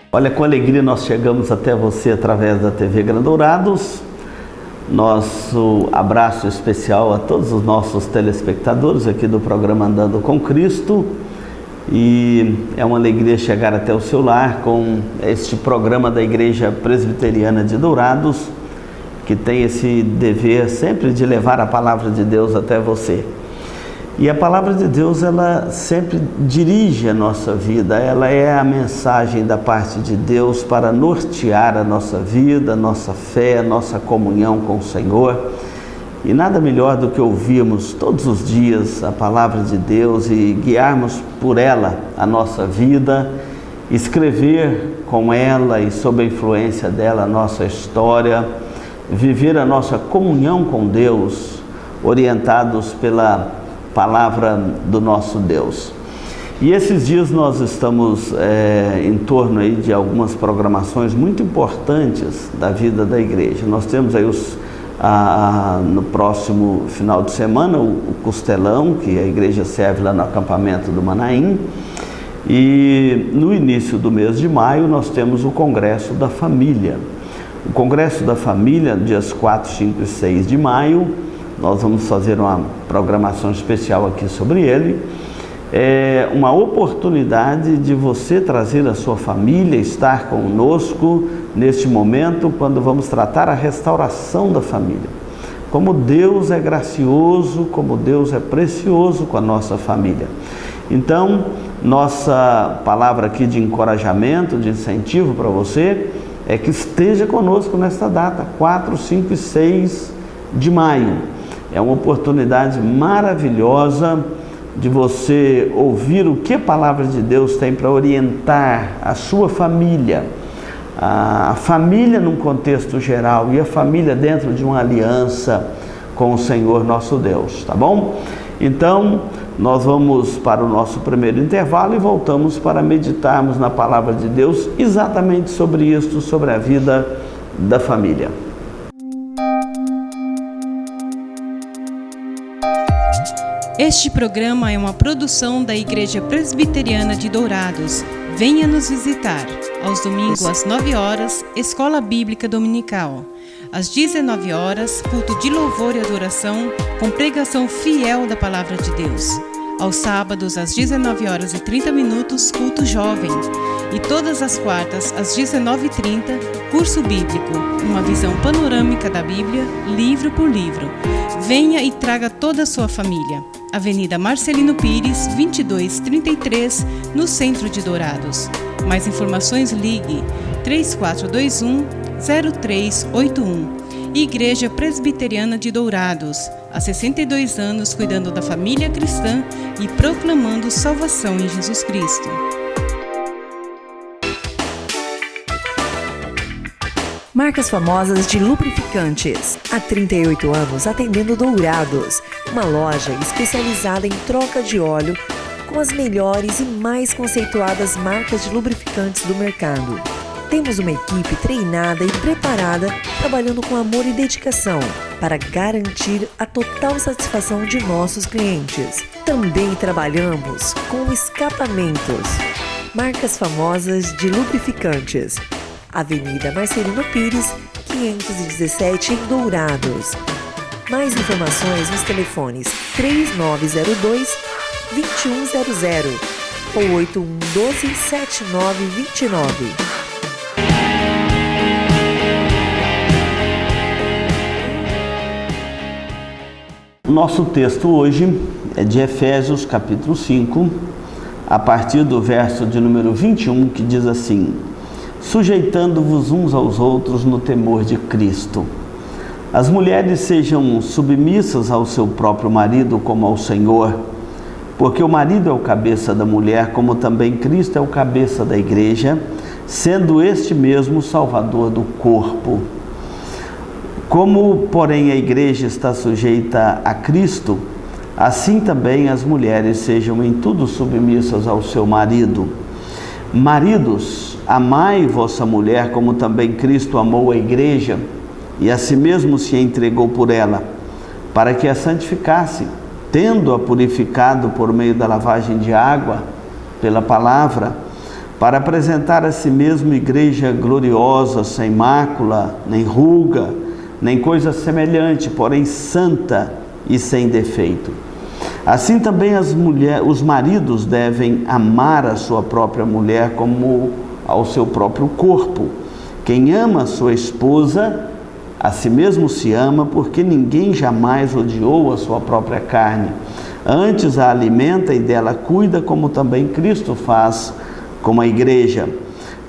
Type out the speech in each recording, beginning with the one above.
Olha, com alegria nós chegamos até você através da TV Grandourados. Nosso abraço especial a todos os nossos telespectadores aqui do programa Andando com Cristo. E é uma alegria chegar até o seu lar com este programa da Igreja Presbiteriana de Dourados, que tem esse dever sempre de levar a palavra de Deus até você. E a palavra de Deus, ela sempre dirige a nossa vida, ela é a mensagem da parte de Deus para nortear a nossa vida, a nossa fé, a nossa comunhão com o Senhor. E nada melhor do que ouvirmos todos os dias a palavra de Deus e guiarmos por ela a nossa vida, escrever com ela e sob a influência dela a nossa história, viver a nossa comunhão com Deus, orientados pela palavra do nosso Deus. E esses dias nós estamos em torno aí de algumas programações muito importantes da vida da igreja. Nós temos aí no próximo final de semana o Costelão, que a igreja serve lá no acampamento do Manaim. E no início do mês de maio nós temos o Congresso da Família. O Congresso da Família, dias 4, 5 e 6 de maio, nós vamos fazer uma programação especial aqui sobre ele. É uma oportunidade de você trazer a sua família, estar conosco neste momento, quando vamos tratar a restauração da família. Como Deus é gracioso, como Deus é precioso com a nossa família. Então, nossa palavra aqui de encorajamento, de incentivo para você, é que esteja conosco nesta data, 4, 5 e 6 de maio. É uma oportunidade maravilhosa de você ouvir o que a palavra de Deus tem para orientar a sua família, a família num contexto geral e a família dentro de uma aliança com o Senhor nosso Deus, tá bom? Então, nós vamos para o nosso primeiro intervalo e voltamos para meditarmos na palavra de Deus exatamente sobre isso, sobre a vida da família. Este programa é uma produção da Igreja Presbiteriana de Dourados. Venha nos visitar. Aos domingos, às 9 horas, Escola Bíblica Dominical. Às 19 horas, culto de louvor e adoração, com pregação fiel da Palavra de Deus. Aos sábados, às 19 horas e 30 minutos, culto jovem. E todas as quartas, às 19h30, curso bíblico, uma visão panorâmica da Bíblia, livro por livro. Venha e traga toda a sua família. Avenida Marcelino Pires, 2233, no centro de Dourados. Mais informações, ligue 3421-0381. Igreja Presbiteriana de Dourados, há 62 anos cuidando da família cristã e proclamando salvação em Jesus Cristo. Marcas famosas de lubrificantes. Há 38 anos atendendo Dourados. Uma loja especializada em troca de óleo com as melhores e mais conceituadas marcas de lubrificantes do mercado. Temos uma equipe treinada e preparada, trabalhando com amor e dedicação para garantir a total satisfação de nossos clientes. Também trabalhamos com escapamentos. Marcas famosas de lubrificantes. Avenida Marcelino Pires, 517, em Dourados. Mais informações nos telefones 3902-2100 ou 8112-7929. O nosso texto hoje é de Efésios capítulo 5, a partir do verso de número 21, que diz assim: sujeitando-vos uns aos outros no temor de Cristo. As mulheres sejam submissas ao seu próprio marido como ao Senhor, porque o marido é o cabeça da mulher, como também Cristo é o cabeça da igreja, sendo este mesmo o Salvador do corpo. Como, porém, a igreja está sujeita a Cristo, assim também as mulheres sejam em tudo submissas ao seu marido. Maridos, amai vossa mulher, como também Cristo amou a igreja, e a si mesmo se entregou por ela, para que a santificasse, tendo-a purificado por meio da lavagem de água, pela palavra, para apresentar a si mesmo igreja gloriosa, sem mácula, nem ruga, nem coisa semelhante, porém santa e sem defeito. Assim também os maridos devem amar a sua própria mulher como ao seu próprio corpo. Quem ama a sua esposa, a si mesmo se ama, porque ninguém jamais odiou a sua própria carne. Antes a alimenta e dela cuida, como também Cristo faz com a igreja,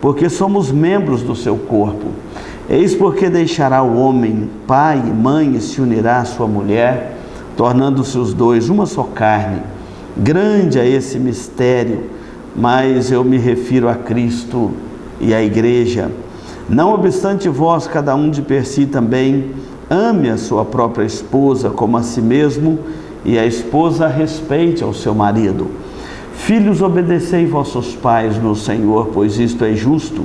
porque somos membros do seu corpo. Eis porque deixará o homem pai e mãe e se unirá à sua mulher, tornando-se os dois uma só carne. Grande é esse mistério, mas eu me refiro a Cristo e à igreja. Não obstante vós, cada um de per si também, ame a sua própria esposa como a si mesmo, e a esposa respeite ao seu marido. Filhos, obedecei vossos pais no Senhor, pois isto é justo.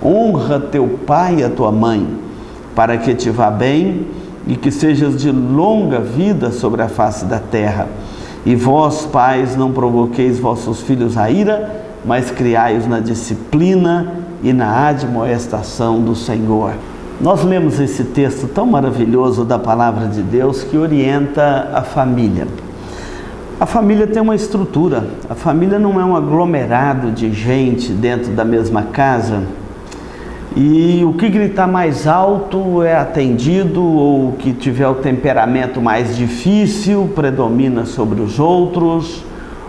Honra teu pai e a tua mãe, para que te vá bem e que sejas de longa vida sobre a face da terra. E vós, pais, não provoqueis vossos filhos à ira, mas criai-os na disciplina e na admoestação do Senhor. Nós lemos esse texto tão maravilhoso da palavra de Deus que orienta a família. A família tem uma estrutura. A família não é um aglomerado de gente dentro da mesma casa e o que gritar mais alto é atendido, ou o que tiver o temperamento mais difícil predomina sobre os outros,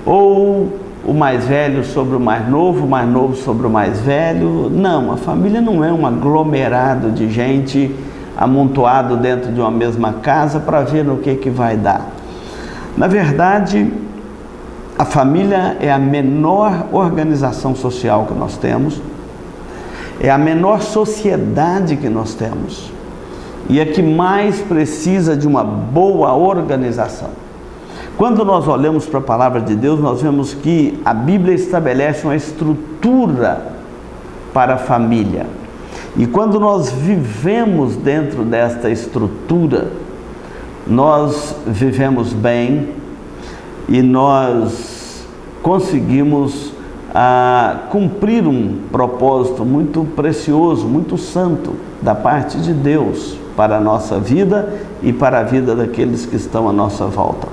ou o mais velho sobre o mais novo sobre o mais velho. Não, a família não é um aglomerado de gente amontoado dentro de uma mesma casa para ver no que vai dar. Na verdade, a família é a menor organização social que nós temos, é a menor sociedade que nós temos e é que mais precisa de uma boa organização. Quando nós olhamos para a palavra de Deus, nós vemos que a Bíblia estabelece uma estrutura para a família. E quando nós vivemos dentro desta estrutura, nós vivemos bem e nós conseguimos cumprir um propósito muito precioso, muito santo da parte de Deus para a nossa vida e para a vida daqueles que estão à nossa volta.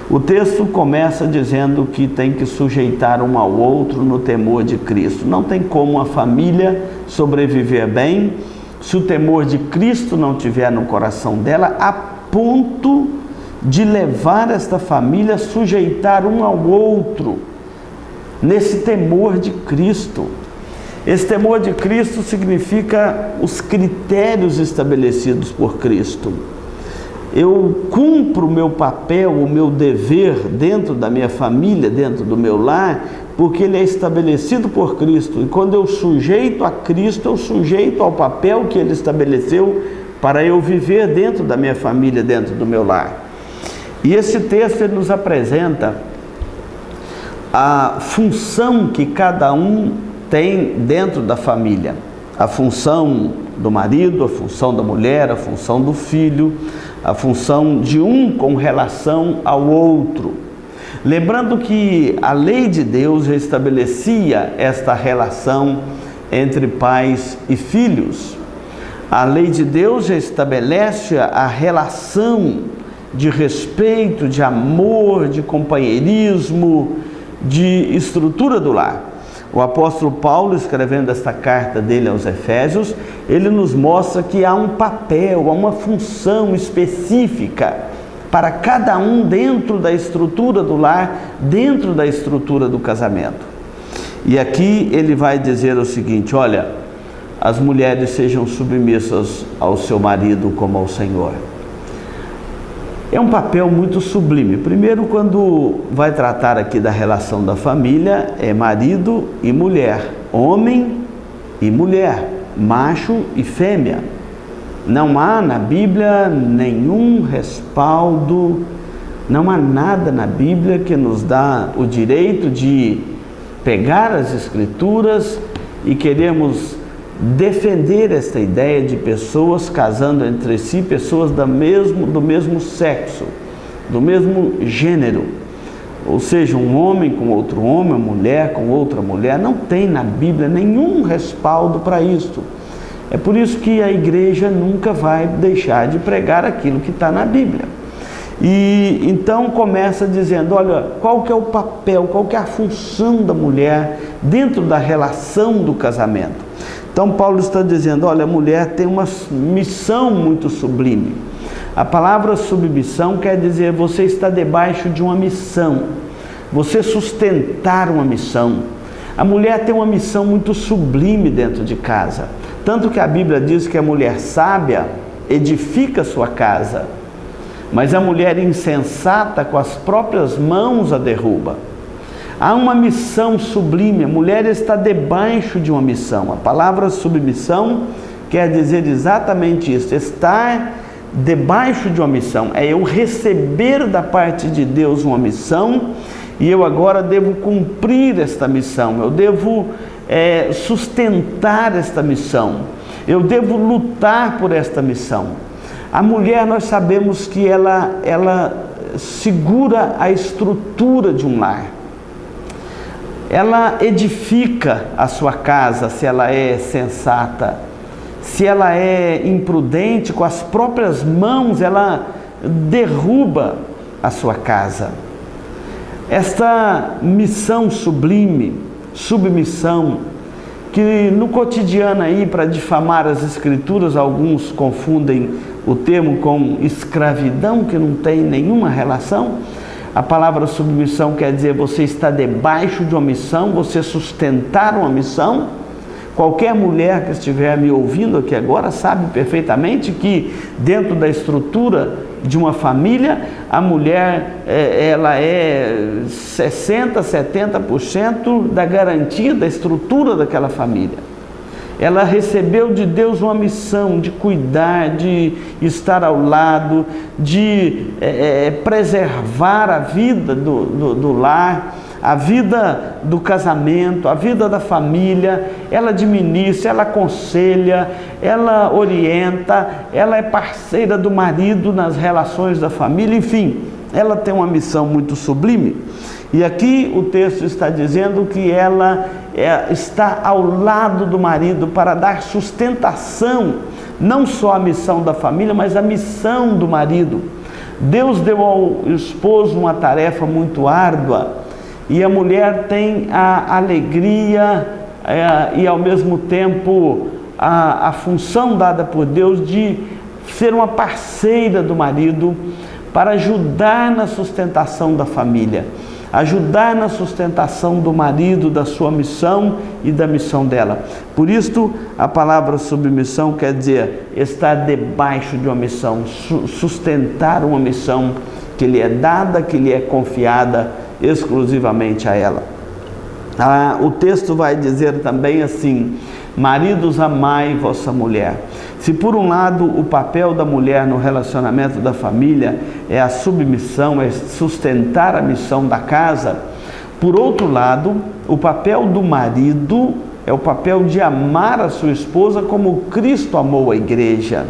O texto começa dizendo que tem que sujeitar um ao outro no temor de Cristo. Não tem como a família sobreviver bem se o temor de Cristo não estiver no coração dela, a ponto de levar esta família a sujeitar um ao outro nesse temor de Cristo. Esse temor de Cristo significa os critérios estabelecidos por Cristo. Eu cumpro o meu papel, o meu dever dentro da minha família, dentro do meu lar, porque ele é estabelecido por Cristo. E quando eu sujeito a Cristo, eu sujeito ao papel que ele estabeleceu para eu viver dentro da minha família, dentro do meu lar. E esse texto ele nos apresenta a função que cada um tem dentro da família. A função do marido, a função da mulher, a função do filho, a função de um com relação ao outro. Lembrando que a lei de Deus já estabelecia esta relação entre pais e filhos. A lei de Deus já estabelece a relação de respeito, de amor, de companheirismo, de estrutura do lar. O apóstolo Paulo, escrevendo esta carta dele aos Efésios, ele nos mostra que há um papel, há uma função específica para cada um dentro da estrutura do lar, dentro da estrutura do casamento. E aqui ele vai dizer o seguinte: olha, as mulheres sejam submissas ao seu marido como ao Senhor. É um papel muito sublime. Primeiro, quando vai tratar aqui da relação da família, é marido e mulher, homem e mulher, macho e fêmea. Não há na Bíblia nenhum respaldo, não há nada na Bíblia que nos dá o direito de pegar as Escrituras e queremos defender esta ideia de pessoas casando entre si, pessoas do mesmo sexo, do mesmo gênero. ou seja, um homem com outro homem, uma mulher com outra mulher. Não tem na Bíblia nenhum respaldo para isso. É por isso que a igreja nunca vai deixar de pregar aquilo que está na Bíblia. E então começa dizendo, olha, qual que é o papel, qual que é a função da mulher dentro da relação do casamento. Então Paulo está dizendo, olha, a mulher tem uma missão muito sublime. A palavra submissão quer dizer você está debaixo de uma missão, você sustentar uma missão. A mulher tem uma missão muito sublime dentro de casa, tanto que a Bíblia diz que a mulher sábia edifica sua casa, mas a mulher insensata com as próprias mãos a derruba. Há uma missão sublime, a mulher está debaixo de uma missão. A palavra submissão quer dizer exatamente isso, estar debaixo de uma missão. É eu receber da parte de Deus uma missão e eu agora devo cumprir esta missão, eu devo sustentar esta missão, eu devo lutar por esta missão. A mulher, nós sabemos que ela segura a estrutura de um lar. Ela edifica a sua casa se ela é sensata. Se ela é imprudente, com as próprias mãos ela derruba a sua casa. Esta missão sublime, submissão, que no cotidiano aí, para difamar as escrituras, alguns confundem o termo com escravidão, que não tem nenhuma relação. A palavra submissão quer dizer você está debaixo de uma missão, você sustentar uma missão. Qualquer mulher que estiver me ouvindo aqui agora sabe perfeitamente que dentro da estrutura de uma família, a mulher ela é 60%, 70% da garantia da estrutura daquela família. Ela recebeu de Deus uma missão de cuidar, de estar ao lado, de preservar a vida do lar, a vida do casamento, a vida da família. Ela administra, ela aconselha, ela orienta, ela é parceira do marido nas relações da família, enfim, ela tem uma missão muito sublime. E aqui o texto está dizendo que ela está ao lado do marido para dar sustentação, não só à missão da família, mas à missão do marido. Deus deu ao esposo uma tarefa muito árdua, e a mulher tem a alegria e ao mesmo tempo a função dada por Deus de ser uma parceira do marido para ajudar na sustentação da família, ajudar na sustentação do marido, da sua missão e da missão dela. Por isso, a palavra submissão quer dizer estar debaixo de uma missão, sustentar uma missão que lhe é dada, que lhe é confiada exclusivamente a ela. O texto vai dizer também assim: maridos, amai vossa mulher. Se por um lado o papel da mulher no relacionamento da família é a submissão, é sustentar a missão da casa, por outro lado, o papel do marido é o papel de amar a sua esposa como Cristo amou a igreja.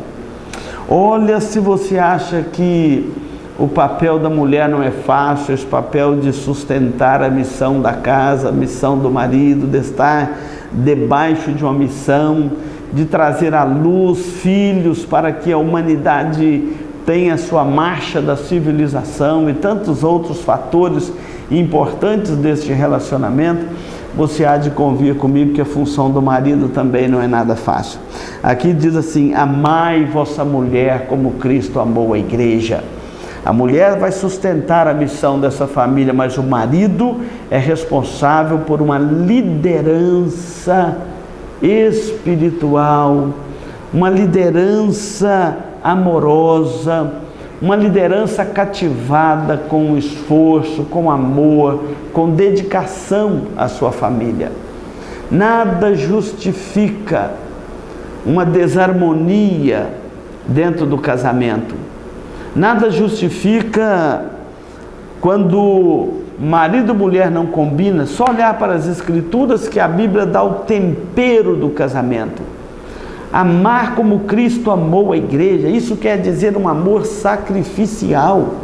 Olha, se você acha que o papel da mulher não é fácil, esse papel de sustentar a missão da casa, a missão do marido, de estar debaixo de uma missão, de trazer à luz filhos para que a humanidade tenha sua marcha da civilização e tantos outros fatores importantes deste relacionamento, você há de convir comigo que a função do marido também não é nada fácil. Aqui diz assim: amai vossa mulher como Cristo amou a igreja. A mulher vai sustentar a missão dessa família, mas o marido é responsável por uma liderança espiritual, uma liderança amorosa, uma liderança cativada com esforço, com amor, com dedicação à sua família. Nada justifica uma desarmonia dentro do casamento. Nada justifica quando marido e mulher não combinam. Só olhar para as escrituras que a Bíblia dá o tempero do casamento. Amar como Cristo amou a igreja, isso quer dizer um amor sacrificial.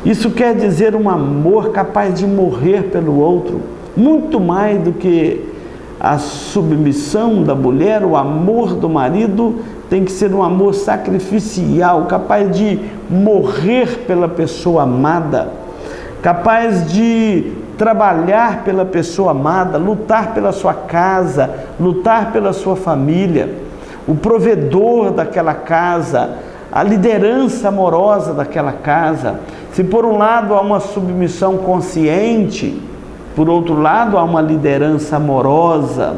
Isso quer dizer um amor capaz de morrer pelo outro, muito mais do que a submissão da mulher. O amor do marido tem que ser um amor sacrificial, capaz de morrer pela pessoa amada, capaz de trabalhar pela pessoa amada, lutar pela sua casa, lutar pela sua família, o provedor daquela casa, a liderança amorosa daquela casa. Se por um lado há uma submissão consciente, por outro lado há uma liderança amorosa,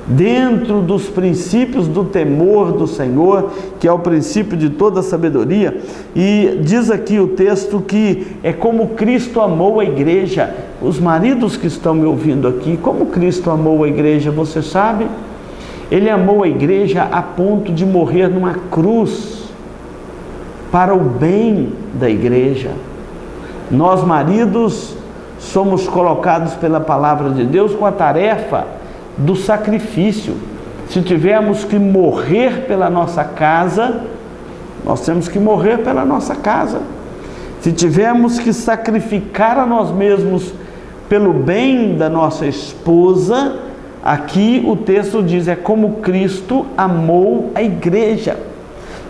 dentro dos princípios do temor do Senhor, que é o princípio de toda sabedoria. E diz aqui o texto que é como Cristo amou a igreja. Os maridos que estão me ouvindo aqui, como Cristo amou a igreja, você sabe? Ele amou a igreja a ponto de morrer numa cruz para o bem da igreja. Nós, maridos, somos colocados pela palavra de Deus com a tarefa do sacrifício. Se tivermos que morrer pela nossa casa, nós temos que morrer pela nossa casa. Se tivermos que sacrificar a nós mesmos pelo bem da nossa esposa, aqui o texto diz, é como Cristo amou a igreja.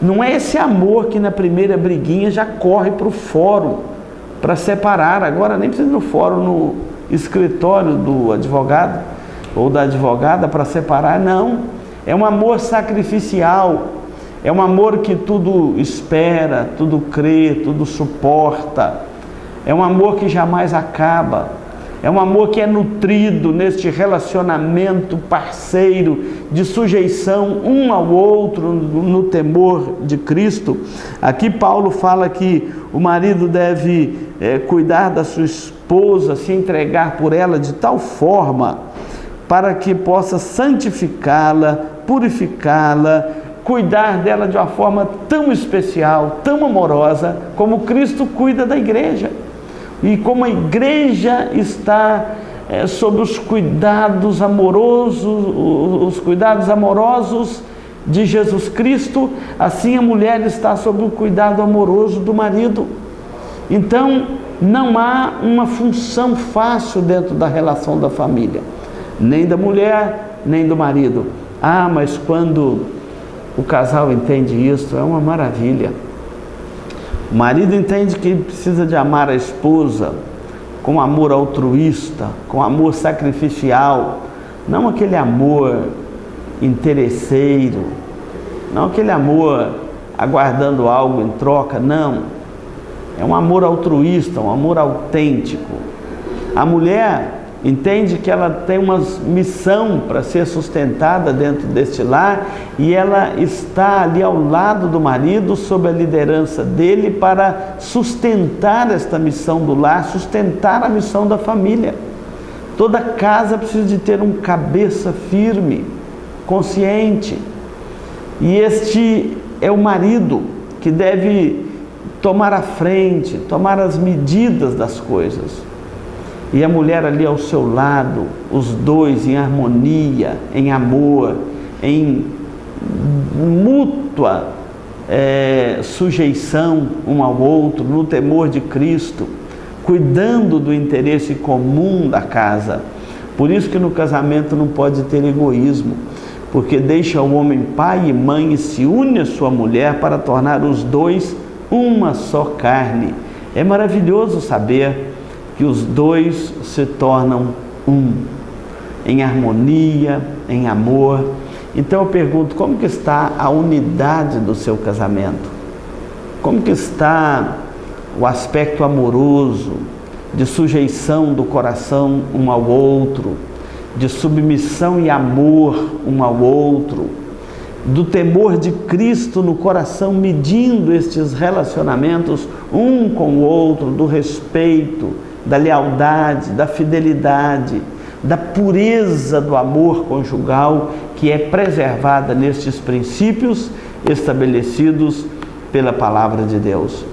Não é esse amor que na primeira briguinha já corre para o fórum, para separar. Agora nem precisa ir no fórum, no escritório do advogado ou da advogada para separar, não. É um amor sacrificial, é um amor que tudo espera, tudo crê, tudo suporta, é um amor que jamais acaba, é um amor que é nutrido neste relacionamento parceiro, de sujeição um ao outro, no temor de Cristo. Aqui Paulo fala que o marido deve cuidar da sua esposa, se entregar por ela de tal forma para que possa santificá-la, purificá-la, cuidar dela de uma forma tão especial, tão amorosa, como Cristo cuida da igreja. E como a igreja está sob os cuidados amorosos de Jesus Cristo, assim a mulher está sob o cuidado amoroso do marido. Então, não há uma função fácil dentro da relação da família, nem da mulher, nem do marido. Mas quando o casal entende isso, é uma maravilha. O marido entende que precisa de amar a esposa com amor altruísta, com amor sacrificial, não aquele amor interesseiro, não aquele amor aguardando algo em troca, não. É um amor altruísta, um amor autêntico. A mulher entende que ela tem uma missão para ser sustentada dentro deste lar e ela está ali ao lado do marido, sob a liderança dele, para sustentar esta missão do lar, sustentar a missão da família. Toda casa precisa de ter um cabeça firme, consciente. E este é o marido que deve tomar a frente, tomar as medidas das coisas. E a mulher ali ao seu lado, os dois em harmonia, em amor, em mútua sujeição um ao outro, no temor de Cristo, cuidando do interesse comum da casa. Por isso que no casamento não pode ter egoísmo, porque deixa o homem pai e mãe e se une à sua mulher para tornar os dois uma só carne. É maravilhoso saber que os dois se tornam um, em harmonia, em amor. Então eu pergunto, como que está a unidade do seu casamento? Como que está o aspecto amoroso, de sujeição do coração um ao outro, de submissão e amor um ao outro, do temor de Cristo no coração, medindo estes relacionamentos um com o outro, do respeito, da lealdade, da fidelidade, da pureza do amor conjugal, que é preservada nestes princípios estabelecidos pela palavra de Deus.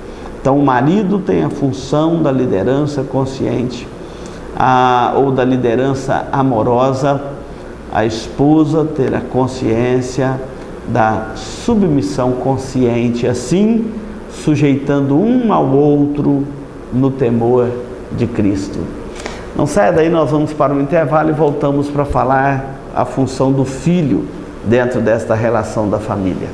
Então o marido tem a função da liderança consciente, ou da liderança amorosa, a esposa ter a consciência da submissão consciente, assim sujeitando um ao outro no temor de Cristo. Não saia daí, nós vamos para um intervalo e voltamos para falar a função do filho dentro desta relação da família.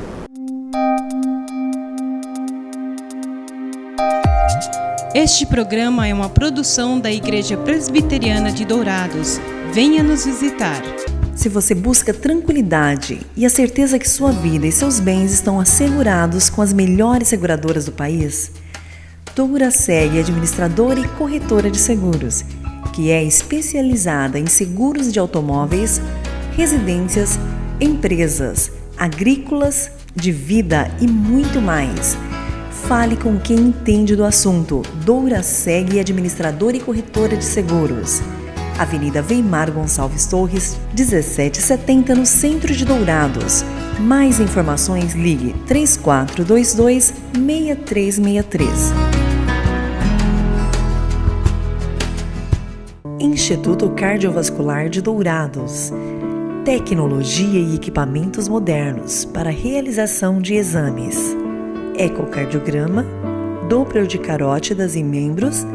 Este programa é uma produção da Igreja Presbiteriana de Dourados. Venha nos visitar. Se você busca tranquilidade e a certeza que sua vida e seus bens estão assegurados com as melhores seguradoras do país, Douraseg é administradora e corretora de seguros, que é especializada em seguros de automóveis, residências, empresas, agrícolas, de vida e muito mais. Fale com quem entende do assunto. Douraseg, administradora e corretora de seguros. Avenida Weimar Gonçalves Torres, 1770, no centro de Dourados. Mais informações, ligue 3422-6363. Instituto Cardiovascular de Dourados. Tecnologia e equipamentos modernos para realização de exames. Ecocardiograma, Doppler de carótidas e membros,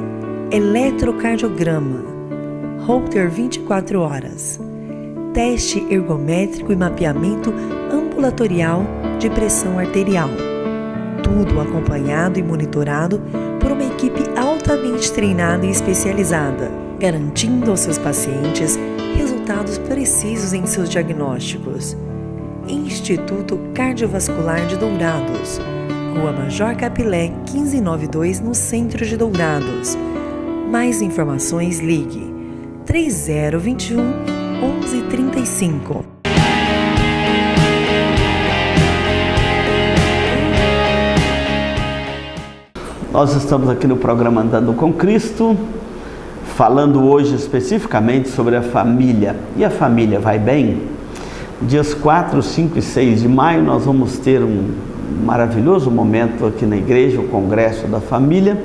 eletrocardiograma, Holter 24 horas, teste ergométrico e mapeamento ambulatorial de pressão arterial. Tudo acompanhado e monitorado por uma equipe altamente treinada e especializada, garantindo aos seus pacientes resultados precisos em seus diagnósticos. Instituto Cardiovascular de Dourados, Rua Major Capilé, 1592, no centro de Dourados. Mais informações, ligue 3021 1135. Nós estamos aqui no programa Andando com Cristo, falando hoje especificamente sobre a família. E a família vai bem? Dias 4, 5 e 6 de maio nós vamos ter um maravilhoso momento aqui na igreja, o Congresso da Família,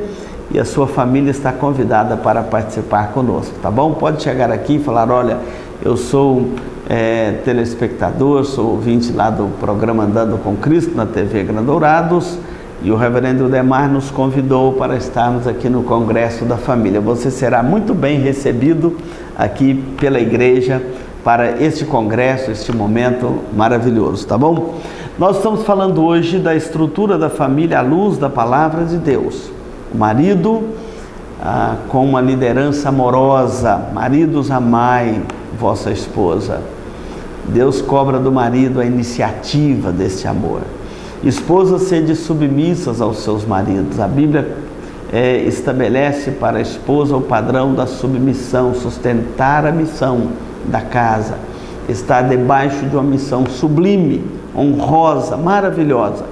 e a sua família está convidada para participar conosco, tá bom? Pode chegar aqui e falar: olha, eu sou telespectador, sou ouvinte lá do programa Andando com Cristo na TV Grandourados, e o reverendo Demar nos convidou para estarmos aqui no Congresso da Família. Você será muito bem recebido aqui pela igreja para este congresso, este momento maravilhoso, tá bom? Nós estamos falando hoje da estrutura da família à luz da palavra de Deus. O marido com uma liderança amorosa. Maridos, amai vossa esposa. Deus cobra do marido a iniciativa deste amor. Esposas, sede submissas aos seus maridos. A Bíblia estabelece para a esposa o padrão da submissão, sustentar a missão da casa, estar debaixo de uma missão sublime, honrosa, maravilhosa.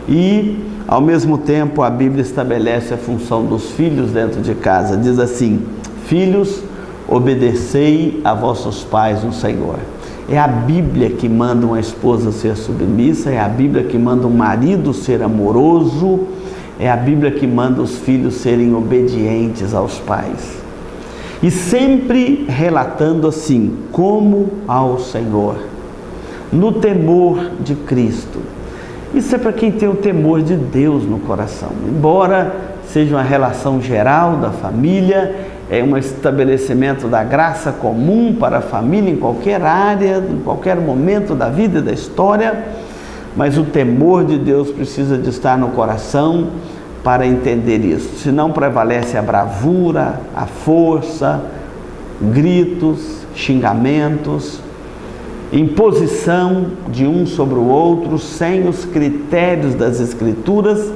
E, ao mesmo tempo, a Bíblia estabelece a função dos filhos dentro de casa. Diz assim: filhos, obedecei a vossos pais no Senhor. É a Bíblia que manda uma esposa ser submissa, é a Bíblia que manda um marido ser amoroso, é a Bíblia que manda os filhos serem obedientes aos pais. E sempre relatando assim: como ao Senhor, no temor de Cristo. Isso é para quem tem o temor de Deus no coração. Embora seja uma relação geral da família, é um estabelecimento da graça comum para a família em qualquer área, em qualquer momento da vida e da história, mas o temor de Deus precisa de estar no coração para entender isso. Senão prevalece a bravura, a força, gritos, xingamentos, imposição de um sobre o outro, sem os critérios das Escrituras.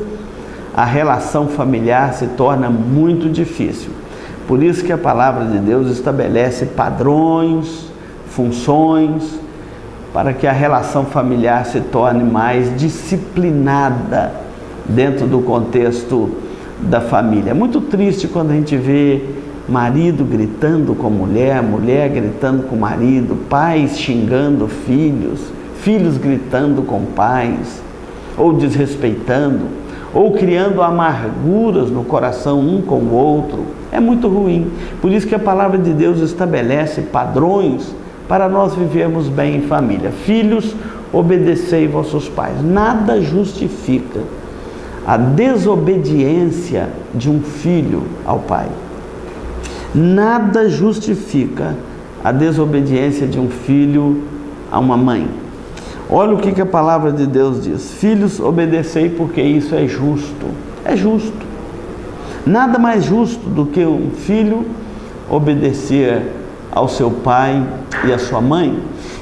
A relação familiar se torna muito difícil. Por isso que a palavra de Deus estabelece padrões, funções, para que a relação familiar se torne mais disciplinada dentro do contexto da família. É muito triste quando a gente vê marido gritando com mulher, mulher gritando com marido, pais xingando filhos, filhos gritando com pais, ou desrespeitando, ou criando amarguras no coração um com o outro. É muito ruim. Por isso que a palavra de Deus estabelece padrões para nós vivermos bem em família. Filhos, obedecei vossos pais. Nada justifica a desobediência de um filho ao pai. Nada justifica a desobediência de um filho a uma mãe. Olha o que a palavra de Deus diz: filhos, obedecei, porque isso é justo. É justo. Nada mais justo do que um filho obedecer ao seu pai e à sua mãe.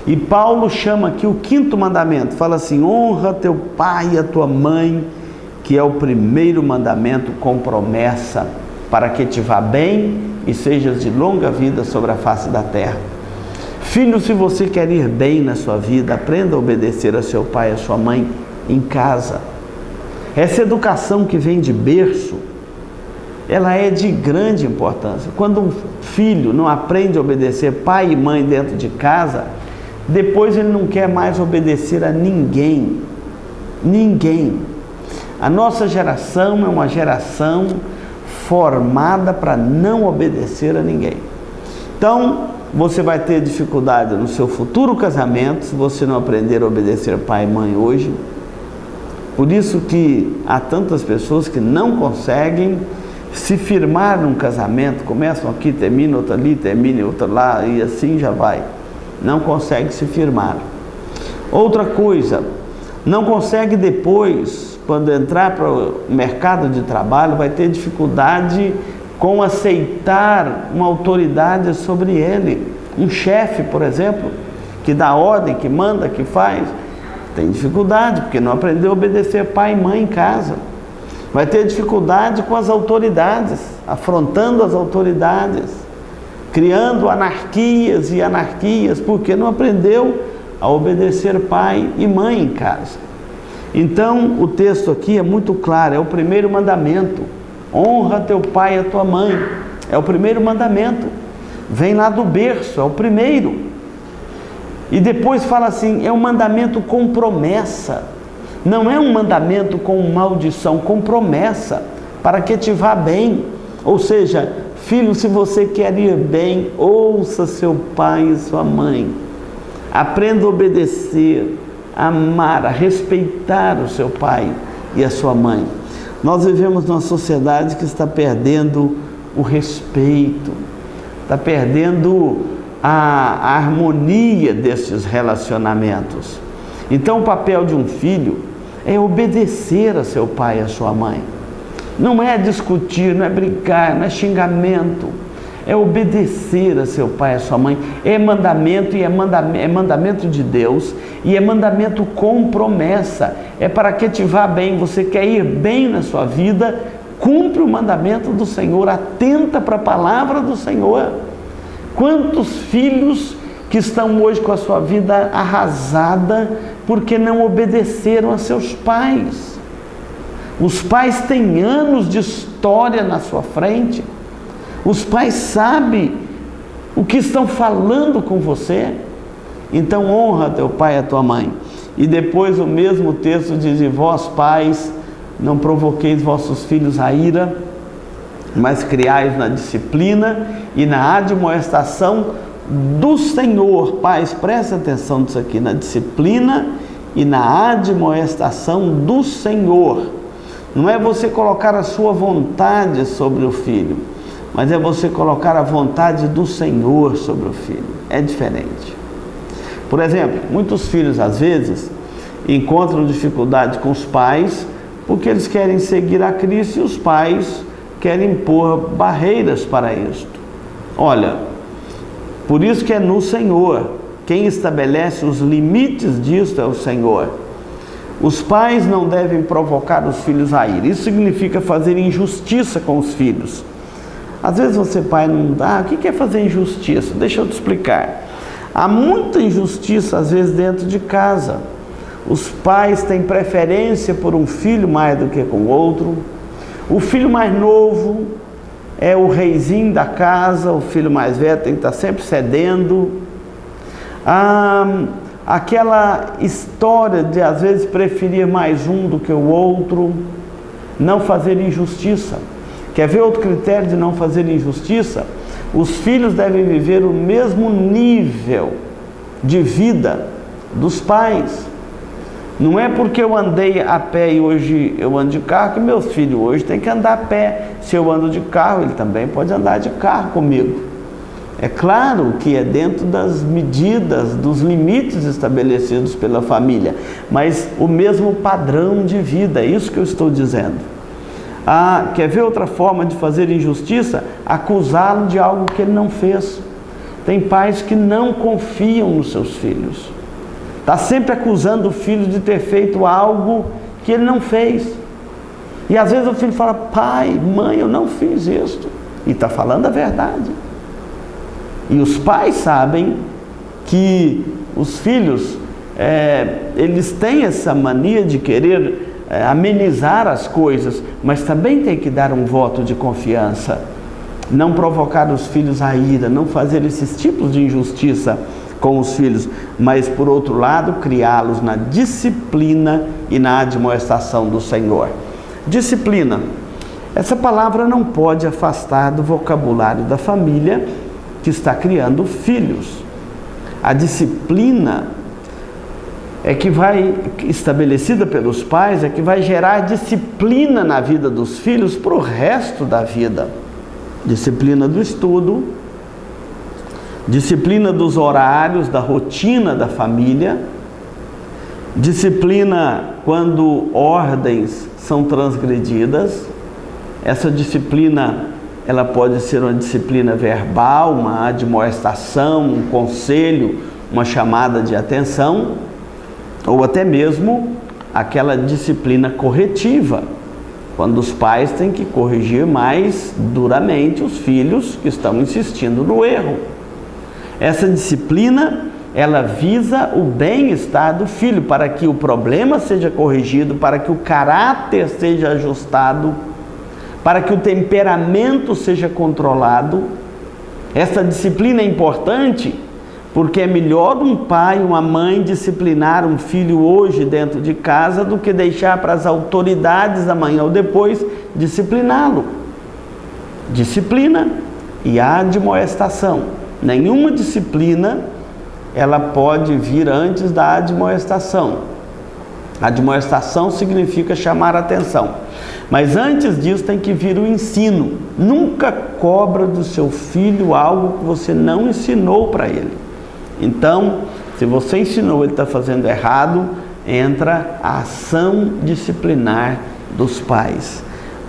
E Paulo chama aqui o 5º mandamento, fala assim: honra teu pai e a tua mãe, que é o primeiro mandamento com promessa, para que te vá bem e sejas de longa vida sobre a face da terra. Filho, se você quer ir bem na sua vida, aprenda a obedecer a seu pai e a sua mãe em casa. Essa educação que vem de berço, ela é de grande importância. Quando um filho não aprende a obedecer pai e mãe dentro de casa, depois ele não quer mais obedecer a ninguém. Ninguém. A nossa geração é uma geração formada para não obedecer a ninguém. Então, você vai ter dificuldade no seu futuro casamento se você não aprender a obedecer pai e mãe hoje. Por isso que há tantas pessoas que não conseguem se firmar num casamento, começam aqui, terminam outro ali, terminam outro lá, e assim já vai. Não consegue se firmar. Outra coisa, não consegue depois, quando entrar para o mercado de trabalho, vai ter dificuldade com aceitar uma autoridade sobre ele. Um chefe, por exemplo, que dá ordem, que manda, que faz, tem dificuldade, porque não aprendeu a obedecer pai e mãe em casa. Vai ter dificuldade com as autoridades, afrontando as autoridades, criando anarquias e anarquias, porque não aprendeu a obedecer pai e mãe em casa. Então, o texto aqui é muito claro, é o primeiro mandamento. Honra teu pai e a tua mãe. É o primeiro mandamento. Vem lá do berço, é o primeiro. E depois fala assim, é um mandamento com promessa. Não é um mandamento com maldição, com promessa, para que te vá bem. Ou seja, filho, se você quer ir bem, ouça seu pai e sua mãe. Aprenda a obedecer, a amar, a respeitar o seu pai e a sua mãe. Nós vivemos numa sociedade que está perdendo o respeito, está perdendo a harmonia desses relacionamentos. Então o papel de um filho é obedecer a seu pai e a sua mãe. Não é discutir, não é brincar, não é xingamento. É obedecer a seu pai e a sua mãe. É mandamento, e é mandamento de Deus, e é mandamento com promessa. É para que te vá bem. Você quer ir bem na sua vida, cumpre o mandamento do Senhor, atenta para a palavra do Senhor. Quantos filhos que estão hoje com a sua vida arrasada porque não obedeceram a seus pais? Os pais têm anos de história na sua frente. Os pais sabem o que estão falando com você. Então honra teu pai e a tua mãe. E depois o mesmo texto diz: e vós pais, não provoqueis vossos filhos a ira, mas criai-os na disciplina e na admoestação do Senhor. Pais, presta atenção nisso aqui, na disciplina e na admoestação do Senhor. Não é você colocar a sua vontade sobre o filho, mas é você colocar a vontade do Senhor sobre o filho. É diferente. Por exemplo, muitos filhos às vezes encontram dificuldade com os pais porque eles querem seguir a Cristo e os pais querem impor barreiras para isto. Olha, por isso que é no Senhor. Quem estabelece os limites disto é o Senhor. Os pais não devem provocar os filhos a ira. Isso significa fazer injustiça com os filhos. Às vezes você, pai, não dá. O que é fazer injustiça? Deixa eu te explicar. Há muita injustiça, às vezes, dentro de casa. Os pais têm preferência por um filho mais do que com o outro. O filho mais novo é o reizinho da casa, o filho mais velho tem que estar sempre cedendo. Aquela história de, às vezes, preferir mais um do que o outro. Não fazer injustiça. Quer ver outro critério de não fazer injustiça? Os filhos devem viver o mesmo nível de vida dos pais. Não é porque eu andei a pé e hoje eu ando de carro que meu filho hoje tem que andar a pé. Se eu ando de carro, ele também pode andar de carro comigo. É claro que é dentro das medidas, dos limites estabelecidos pela família, mas o mesmo padrão de vida, é isso que eu estou dizendo. Quer ver outra forma de fazer injustiça? Acusá-lo de algo que ele não fez. Tem pais que não confiam nos seus filhos. Está sempre acusando o filho de ter feito algo que ele não fez. E às vezes o filho fala: pai, mãe, eu não fiz isso. E está falando a verdade. E os pais sabem que os filhos, eles têm essa mania de querer amenizar as coisas, mas também tem que dar um voto de confiança. Não provocar os filhos à ira, não fazer esses tipos de injustiça com os filhos, mas por outro lado, criá-los na disciplina e na admoestação do Senhor. Disciplina. Essa palavra não pode afastar do vocabulário da família que está criando filhos. A disciplina estabelecida pelos pais, é que vai gerar disciplina na vida dos filhos para o resto da vida. Disciplina do estudo, disciplina dos horários, da rotina da família, disciplina quando ordens são transgredidas. Essa disciplina, ela pode ser uma disciplina verbal, uma admoestação, um conselho, uma chamada de atenção, ou até mesmo aquela disciplina corretiva, quando os pais têm que corrigir mais duramente os filhos que estão insistindo no erro. Essa disciplina, ela visa o bem-estar do filho, para que o problema seja corrigido, para que o caráter seja ajustado, para que o temperamento seja controlado. Essa disciplina é importante porque é melhor um pai, uma mãe disciplinar um filho hoje dentro de casa do que deixar para as autoridades amanhã ou depois discipliná-lo. Disciplina e admoestação. Nenhuma disciplina ela pode vir antes da admoestação. Admoestação significa chamar a atenção. Mas antes disso tem que vir o ensino. Nunca cobra do seu filho algo que você não ensinou para ele. Então, se você ensinou, ele está fazendo errado, entra a ação disciplinar dos pais.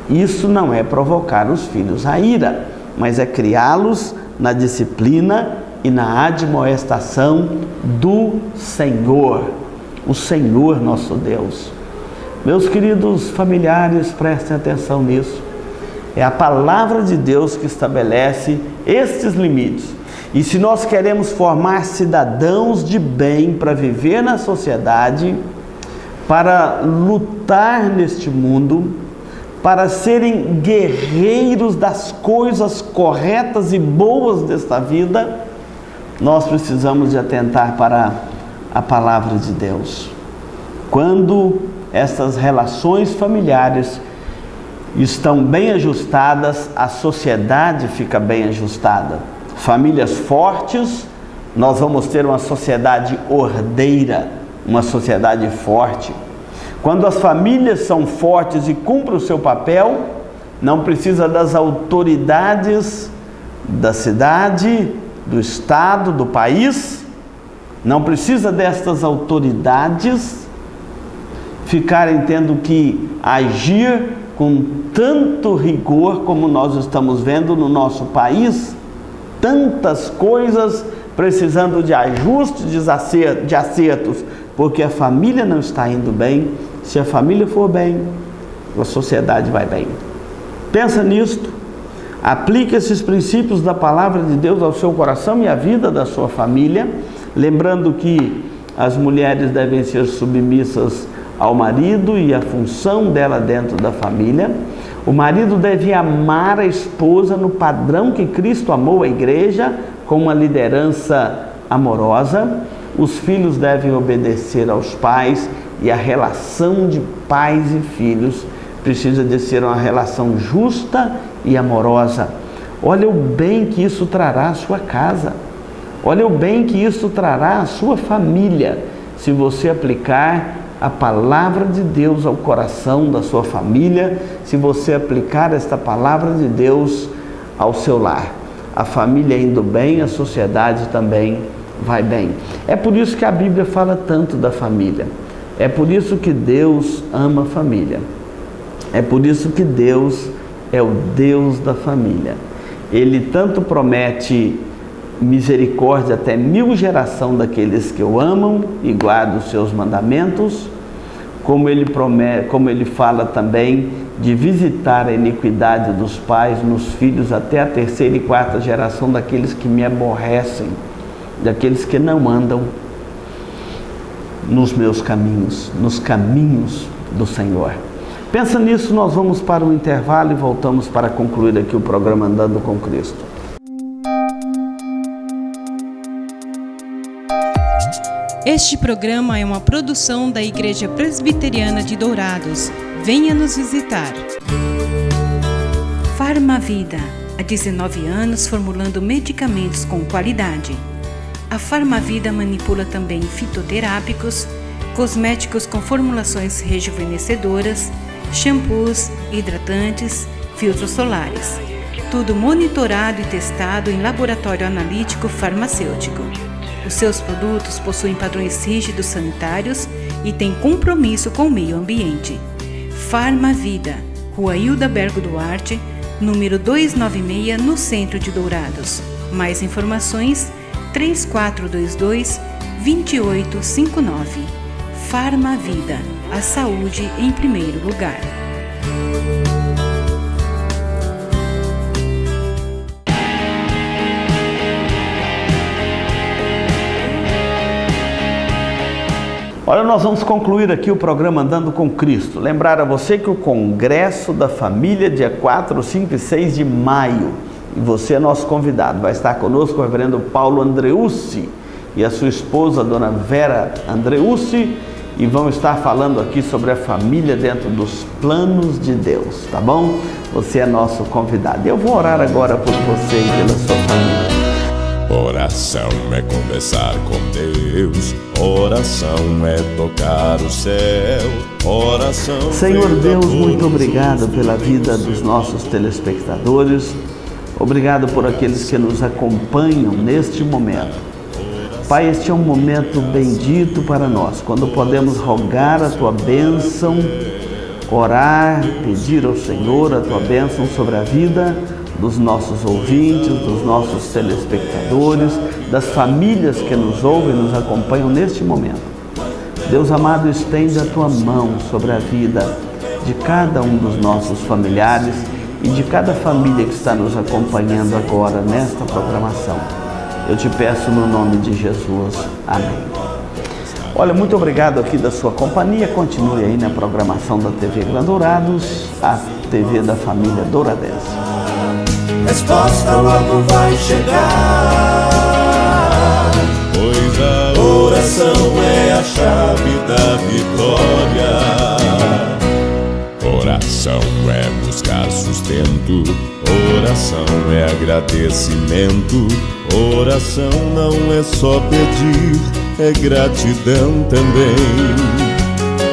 Isso não é provocar os filhos à ira, mas é criá-los na disciplina e na admoestação do Senhor. O Senhor nosso Deus. Meus queridos familiares, prestem atenção nisso. É a palavra de Deus que estabelece estes limites. E se nós queremos formar cidadãos de bem para viver na sociedade, para lutar neste mundo, para serem guerreiros das coisas corretas e boas desta vida, nós precisamos de atentar para a palavra de Deus. Quando essas relações familiares estão bem ajustadas, a sociedade fica bem ajustada. Famílias fortes, nós vamos ter uma sociedade ordeira, uma sociedade forte. Quando as famílias são fortes e cumprem o seu papel, não precisa das autoridades da cidade, do estado, do país, não precisa destas autoridades ficarem tendo que agir com tanto rigor como nós estamos vendo no nosso país, tantas coisas precisando de ajustes, de acertos, porque a família não está indo bem. Se a família for bem, a sociedade vai bem. Pensa nisto, aplique esses princípios da palavra de Deus ao seu coração e à vida da sua família, lembrando que as mulheres devem ser submissas ao marido e a função dela dentro da família. O marido deve amar a esposa no padrão que Cristo amou a igreja, com uma liderança amorosa. Os filhos devem obedecer aos pais e a relação de pais e filhos precisa de ser uma relação justa e amorosa. Olha o bem que isso trará à sua casa. Olha o bem que isso trará à sua família, se você aplicar a palavra de Deus ao coração da sua família, se você aplicar esta palavra de Deus ao seu lar. A família indo bem, a sociedade também vai bem. É por isso que a Bíblia fala tanto da família. É por isso que Deus ama a família. É por isso que Deus é o Deus da família. Ele tanto promete misericórdia até 1000 gerações daqueles que o amam e guardam os seus mandamentos, como ele fala também de visitar a iniquidade dos pais nos filhos até a 3ª e 4ª geração daqueles que me aborrecem, daqueles que não andam nos meus caminhos, nos caminhos do Senhor. Pensa nisso, nós vamos para um intervalo e voltamos para concluir aqui o programa Andando com Cristo. Este programa é uma produção da Igreja Presbiteriana de Dourados. Venha nos visitar. Farmavida, há 19 anos formulando medicamentos com qualidade. A Farmavida manipula também fitoterápicos, cosméticos com formulações rejuvenescedoras, shampoos, hidratantes, filtros solares. Tudo monitorado e testado em laboratório analítico farmacêutico. Os seus produtos possuem padrões rígidos sanitários e têm compromisso com o meio ambiente. Farmavida, Rua Hildabergo Duarte, número 296, no centro de Dourados. Mais informações, 3422-2859. Farmavida, a saúde em primeiro lugar. Olha, nós vamos concluir aqui o programa Andando com Cristo. Lembrar a você que o Congresso da Família, dia 4, 5 e 6 de maio, e você é nosso convidado, vai estar conosco o reverendo Paulo Andreucci e a sua esposa, dona Vera Andreucci, e vão estar falando aqui sobre a família dentro dos planos de Deus, tá bom? Você é nosso convidado. Eu vou orar agora por você e pela sua família. Oração é conversar com Deus, oração é tocar o céu, oração... Senhor Deus, muito obrigado pela vida dos nossos telespectadores, obrigado por aqueles que nos acompanham neste momento. Pai, este é um momento bendito para nós, quando podemos rogar a Tua bênção, orar, pedir ao Senhor a Tua bênção sobre a vida dos nossos ouvintes, dos nossos telespectadores, das famílias que nos ouvem e nos acompanham neste momento. Deus amado, estende a Tua mão sobre a vida de cada um dos nossos familiares e de cada família que está nos acompanhando agora nesta programação. Eu te peço no nome de Jesus. Amém. Olha, muito obrigado aqui da sua companhia. Continue aí na programação da TV Gran Dourados, a TV da família douradense. Resposta logo vai chegar, Pois a oração é a chave da vitória. oração é buscar sustento, oração é agradecimento, oração não é só pedir, é gratidão também.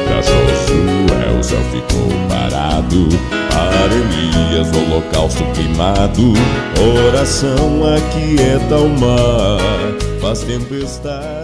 Pra Josué o céu ficou parado, para Elias o holocausto queimado, oração aquieta o mar, faz tempestade.